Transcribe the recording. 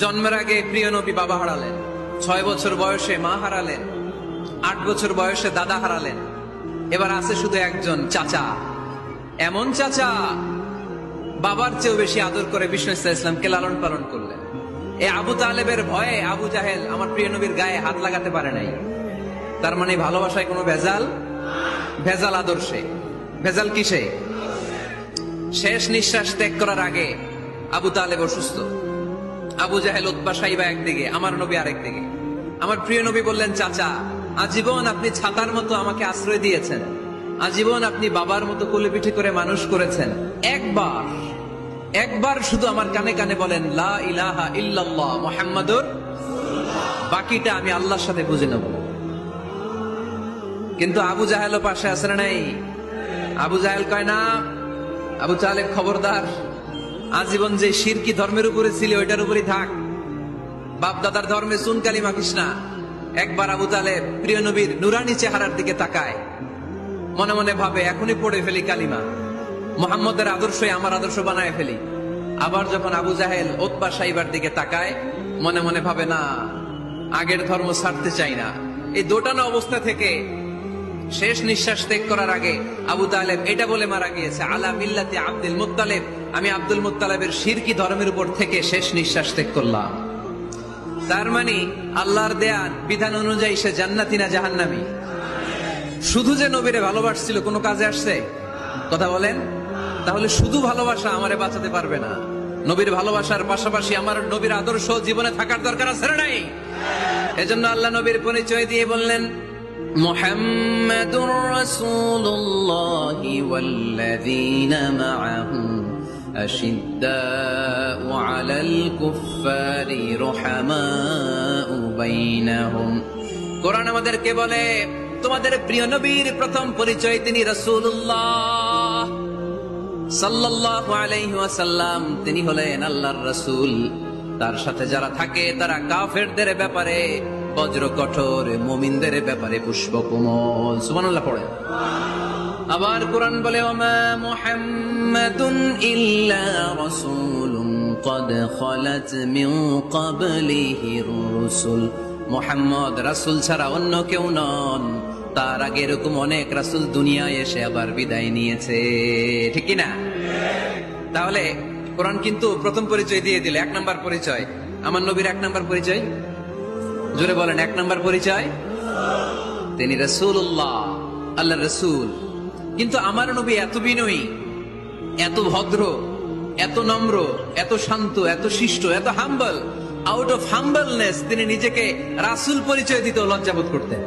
জন্মের আগে প্রিয় নবী বাবা হারালেন, 6 বছর বয়সে মা হারালেন, 8 বছর বয়সে দাদা হারালেন। এবার আছে শুধু একজন চাচা। এমন চাচা বাবার চেয়েও বেশি আদর করে বিষ্ণু ইসলামকে লালন পালন করলেন। এই আবু তালেবের ভয়ে আবু জাহেল আমার প্রিয় নবীর গায়ে হাত লাগাতে পারে নাই। তার মানে ভালোবাসায় কোনো ভেজাল? ভেজাল আদর্শে। ভেজাল কিসে? শেষ নিঃশ্বাস ত্যাগ করার আগে আবু তালেব অসুস্থ। আবু জাহেল, উতবা, সাইবা একদিকে, আমার নবী আরেকদিকে। আমার প্রিয় নবী বললেন, চাচা, আজীবন আপনি ছাতার মতো আমাকে আশ্রয় দিয়েছেন, আজীবন আপনি বাবার মতো কোলে পিঠে করে মানুষ করেছেন। একবার শুধু আমার কানে কানে বলেন লা ইলাহা ইল্লাল্লাহ মুহাম্মাদুর, বাকিটা আমি আল্লাহর সাথে বুঝে নেব। কিন্তু আবু জাহেলও পাশে আছে না নাই? আবু জাহেল কয় না, আবু তালেব খবরদার, আজীবন যে শিরকি ধর্মের উপরে ছিল ওইটার উপরই থাক, বাপ দাদার ধর্মে চুন কালি মাখিস না। একবার আবু তালেব প্রিয় নবীর নুরানি চেহারার দিকে তাকায়, মনে মনে ভাবে এখনই পড়ে ফেলি কালিমা, মুহাম্মদের আদর্শই আমার আদর্শ বানায় ফেলি। আবার যখন আবু জাহেল উতবা সাইবার দিকে তাকায়, মনে মনে ভাবে না, আগের ধর্ম ছাড়তে চাই না। এই দোটানা অবস্থা থেকে শেষ নিঃশ্বাস ত্যাগ করার আগে আবু তালেব এটা বলে মারা গিয়েছে, আলা মিল্লাতি আব্দুল মুত্তালিব, আমি আব্দুল মুত্তালিবের শিরকি ধর্মের উপর থেকে শেষ নিঃশ্বাস ত্যাগ করলাম। তার মানে আল্লাহর দেয়া বিধান অনুযায়ী সে জান্নাতি না জাহান্নামী? শুধু যে নবীরে ভালোবাসছিল কোনো কাজে আসছে? কথা বলেন। তাহলে শুধু ভালোবাসা আমারে বাঁচাতে পারবে না। নবীর ভালোবাসার পাশাপাশি আমার নবীর আদর্শ জীবনে থাকার দরকার আছে না নাই? এজন্য আল্লাহ নবীর পরিচয় দিয়ে বললেন, মুহাম্মাদুর রাসূলুল্লাহ ওয়াল্লাযীনা মাআহু আশিদ্দাউ আলাল কুফফারি রুহামাউ বাইনাহুম। কোরআন আমাদেরকে বলে তোমাদের প্রিয় নবীর প্রথম পরিচয় তিনি রাসূলুল্লাহ সাল্লাল্লাহু আলাইহি ওয়াসাল্লাম, তিনি হলেন আল্লাহর রাসূল। তার সাথে যারা থাকে তারা কাফেরদের ব্যাপারে বজ্র কঠোর, মুমিনদের ব্যাপারে পুষ্পকোমল। সুবহানাল্লাহ পড়ে। আবার কোরআন বলে, ওমা মুহাম্মাদুন ইল্লা রাসূলুন ক্বাদ খালাত মিন ক্বাবলিহির রাসূল। মুহাম্মদ রাসূল ছাড়া অন্য কেউ নন, তার আগে এরকম অনেক রাসূল দুনিয়ায় এসে আবার বিদায় নিয়েছে। ঠিক কি না? তাহলে কোরআন কিন্তু প্রথম পরিচয় দিয়ে দিল, 1 নাম্বার পরিচয়। আমার নবীর 1 নাম্বার পরিচয়, জোরে বলেন, 1 নাম্বার পরিচয় তিনি রাসূলুল্লাহ, আল্লাহর রাসূল। কিন্তু আমার নবী এত বিনয়ী, এত ভদ্র, এত নম্র, এত শান্ত, এত শিষ্ট, এত হাম্বল। আউট অফ হাম্বলনেস তিনি নিজেকে রাসূল পরিচয় দিতে লজ্জাবোধ করতেন।